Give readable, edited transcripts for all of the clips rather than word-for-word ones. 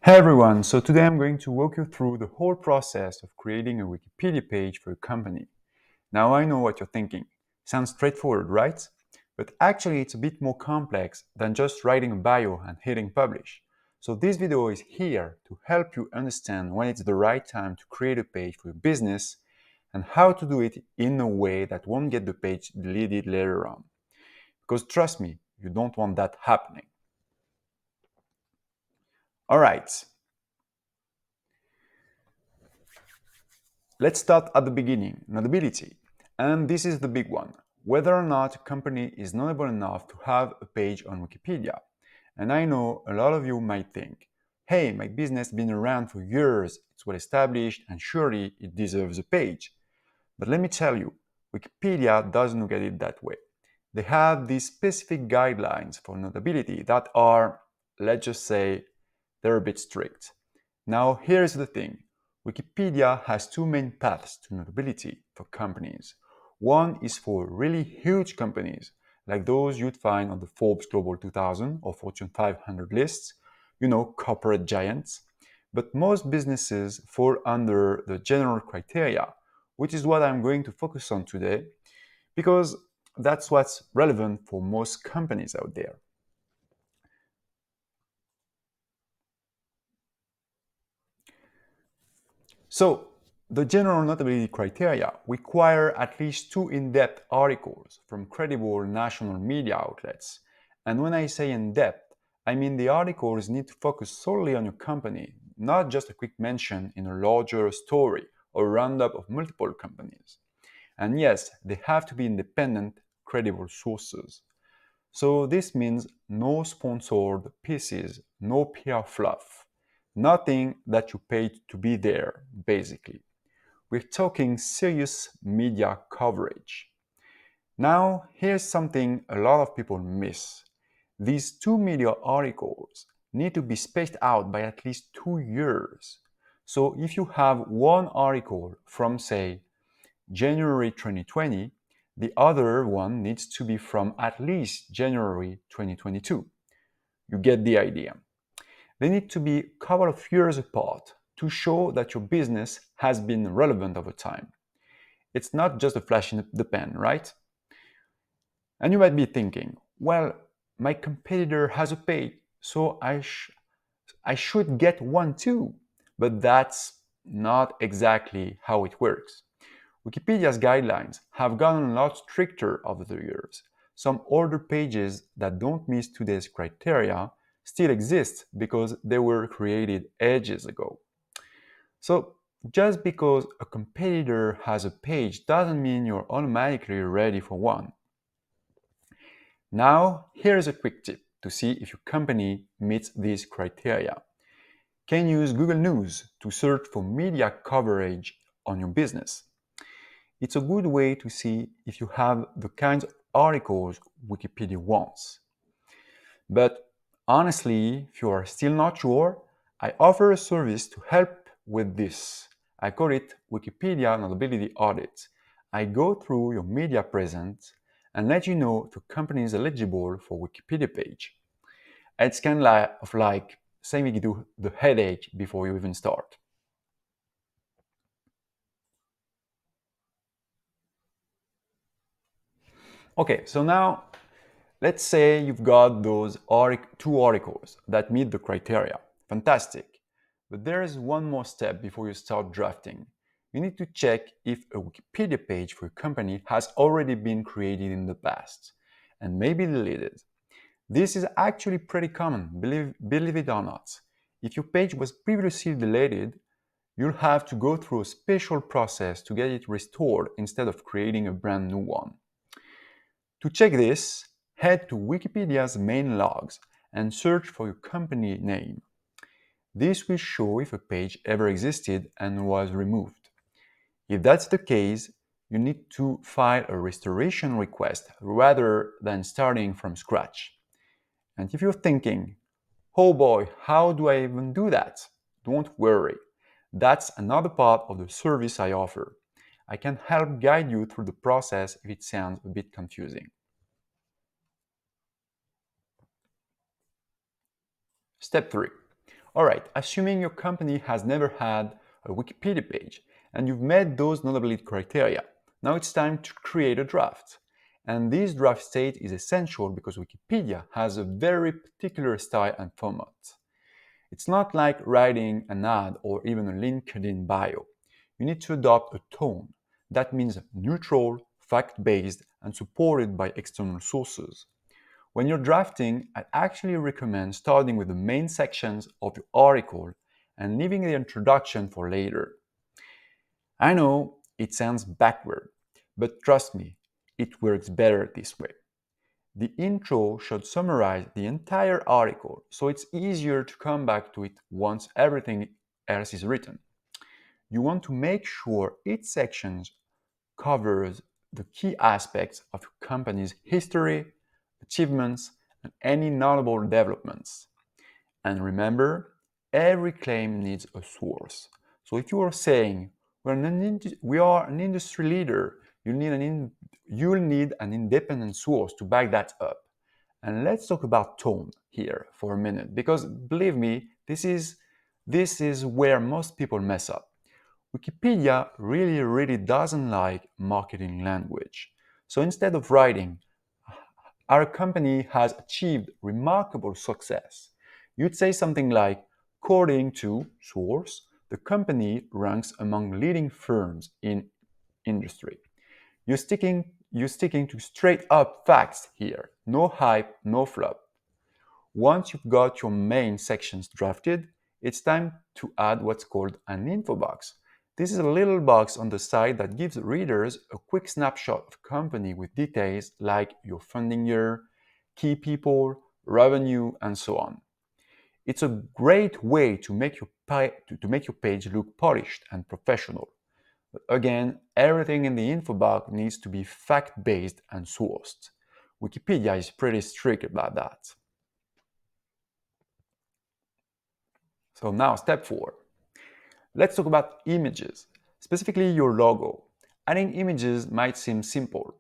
Hey everyone, so today I'm going to walk you through the whole process of creating a Wikipedia page for a company. Now I know what you're thinking. Sounds straightforward, right? But actually it's a bit more complex than just writing a bio and hitting publish. So this video is here to help you understand when it's the right time to create a page for your business and how to do it in a way that won't get the page deleted later on. Because trust me, you don't want that happening. Alright, let's start at the beginning, notability. And this is the big one, whether or not a company is notable enough to have a page on Wikipedia. And I know a lot of you might think, hey, my business has been around for years, it's well established, and surely it deserves a page. But let me tell you, Wikipedia doesn't look at it that way. They have these specific guidelines for notability that are, let's just say, they're a bit strict. Now, here's the thing. Wikipedia has two main paths to notability for companies. One is for really huge companies, like those you'd find on the Forbes Global 2000 or Fortune 500 lists, corporate giants. But most businesses fall under the general criteria, which is what I'm going to focus on today, because that's what's relevant for most companies out there. So, the general notability criteria require at least two in-depth articles from credible national media outlets. And when I say in-depth, I mean the articles need to focus solely on your company, not just a quick mention in a larger story or roundup of multiple companies. And yes, they have to be independent, credible sources. So this means no sponsored pieces, no PR fluff, nothing that you paid to be there, basically. We're talking serious media coverage. Now, here's something a lot of people miss. These two media articles need to be spaced out by at least 2 years. So if you have one article from, say, January 2020, the other one needs to be from at least January 2022. You get the idea. They need to be a couple of years apart to show that your business has been relevant over time. It's not just a flash in the pan, right? And you might be thinking, well, my competitor has a page, so I should get one too. But that's not exactly how it works. Wikipedia's guidelines have gotten a lot stricter over the years. Some older pages that don't meet today's criteria still exist because they were created ages ago. So, just because a competitor has a page doesn't mean you're automatically ready for one. Now, here's a quick tip to see if your company meets these criteria. Can you use Google News to search for media coverage on your business? It's a good way to see if you have the kinds of articles Wikipedia wants. But honestly, if you are still not sure, I offer a service to help with this. I call it Wikipedia Notability Audit. I go through your media presence and let you know if your company is eligible for Wikipedia page. It's kind of like saving you the headache before you even start. Okay, so now let's say you've got those two articles that meet the criteria. Fantastic. But there is one more step before you start drafting. You need to check if a Wikipedia page for your company has already been created in the past and maybe deleted. This is actually pretty common, believe it or not. If your page was previously deleted, you'll have to go through a special process to get it restored instead of creating a brand new one. To check this, head to Wikipedia's main logs and search for your company name. This will show if a page ever existed and was removed. If that's the case, you need to file a restoration request rather than starting from scratch. And if you're thinking, oh boy, how do I even do that? Don't worry. That's another part of the service I offer. I can help guide you through the process if it sounds a bit confusing. Step 3. Alright, assuming your company has never had a Wikipedia page and you've met those notability criteria, now it's time to create a draft. And this draft state is essential because Wikipedia has a very particular style and format. It's not like writing an ad or even a LinkedIn bio. You need to adopt a tone. That means neutral, fact-based, and supported by external sources. When you're drafting, I actually recommend starting with the main sections of your article and leaving the introduction for later. I know it sounds backward, but trust me, it works better this way. The intro should summarize the entire article, so it's easier to come back to it once everything else is written. You want to make sure each section covers the key aspects of your company's history, achievements, and any notable developments. And remember, every claim needs a source. So if you are saying we are an industry leader, you'll need an independent source to back that up. And let's talk about tone here for a minute, because believe me, this is where most people mess up. Wikipedia really doesn't like marketing language. So instead of writing, our company has achieved remarkable success, you'd say something like, according to source, the company ranks among leading firms in industry. You're sticking to straight up facts here. No hype, no fluff. Once you've got your main sections drafted, it's time to add what's called an info box. This is a little box on the side that gives readers a quick snapshot of company with details like your funding year, key people, revenue, and so on. It's a great way to make your page look polished and professional. But again, everything in the info box needs to be fact-based and sourced. Wikipedia is pretty strict about that. So now step 4. Let's talk about images, specifically your logo. Adding images might seem simple,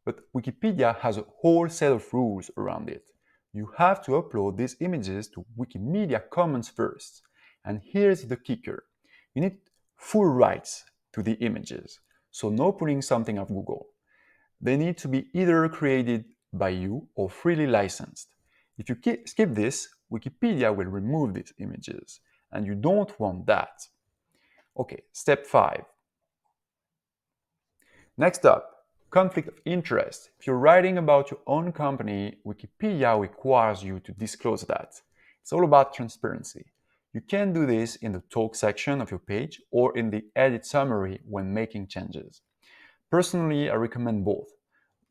but Wikipedia has a whole set of rules around it. You have to upload these images to Wikimedia Commons first. And here's the kicker. You need full rights to the images, so no pulling something off Google. They need to be either created by you or freely licensed. If you skip this, Wikipedia will remove these images, and you don't want that. Okay, step 5. Next up, conflict of interest. If you're writing about your own company, Wikipedia requires you to disclose that. It's all about transparency. You can do this in the talk section of your page or in the edit summary when making changes. Personally, I recommend both,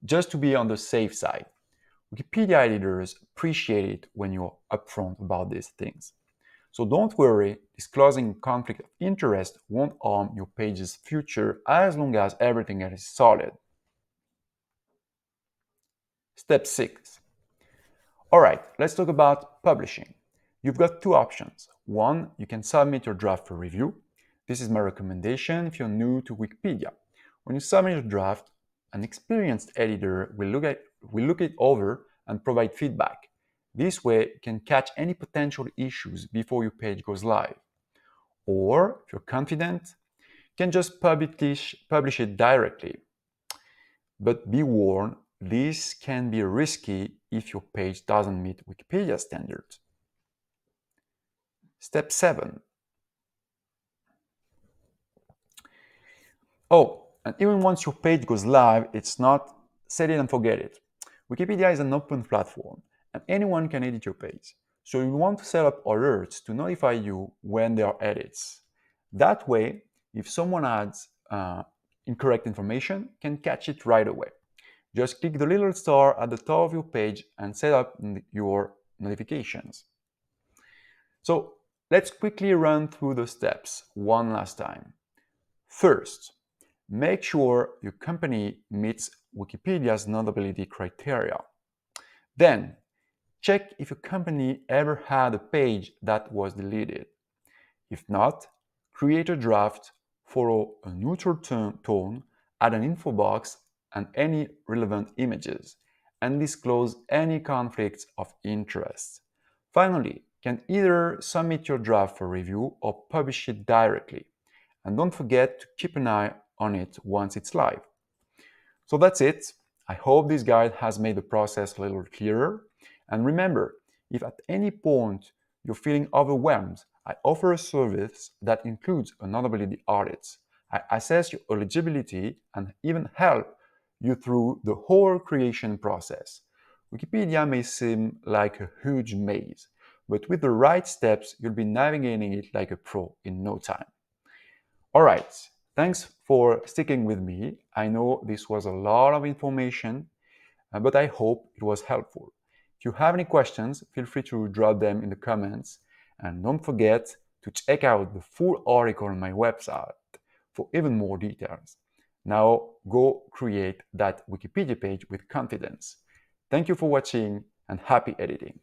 just to be on the safe side. Wikipedia editors appreciate it when you're upfront about these things. So don't worry, disclosing conflict of interest won't harm your page's future as long as everything else is solid. Step 6. Alright, let's talk about publishing. You've got two options. One, you can submit your draft for review. This is my recommendation if you're new to Wikipedia. When you submit your draft, an experienced editor will look it over and provide feedback. This way, you can catch any potential issues before your page goes live. Or, if you're confident, you can just publish it directly. But be warned, this can be risky if your page doesn't meet Wikipedia standards. Step 7. Oh, and even once your page goes live, it's not set it and forget it. Wikipedia is an open platform, and anyone can edit your page. So you want to set up alerts to notify you when there are edits. That way, if someone adds incorrect information, you can catch it right away. Just click the little star at the top of your page and set up your notifications. So let's quickly run through the steps one last time. First, make sure your company meets Wikipedia's notability criteria. Then, check if your company ever had a page that was deleted. If not, create a draft, follow a neutral tone, add an info box and any relevant images, and disclose any conflicts of interest. Finally, can either submit your draft for review or publish it directly. And don't forget to keep an eye on it once it's live. So that's it. I hope this guide has made the process a little clearer. And remember, if at any point you're feeling overwhelmed, I offer a service that includes a notability audit. I assess your eligibility and even help you through the whole creation process. Wikipedia may seem like a huge maze, but with the right steps, you'll be navigating it like a pro in no time. All right, thanks for sticking with me. I know this was a lot of information, but I hope it was helpful. If you have any questions, feel free to drop them in the comments. And don't forget to check out the full article on my website for even more details. Now go create that Wikipedia page with confidence. Thank you for watching and happy editing.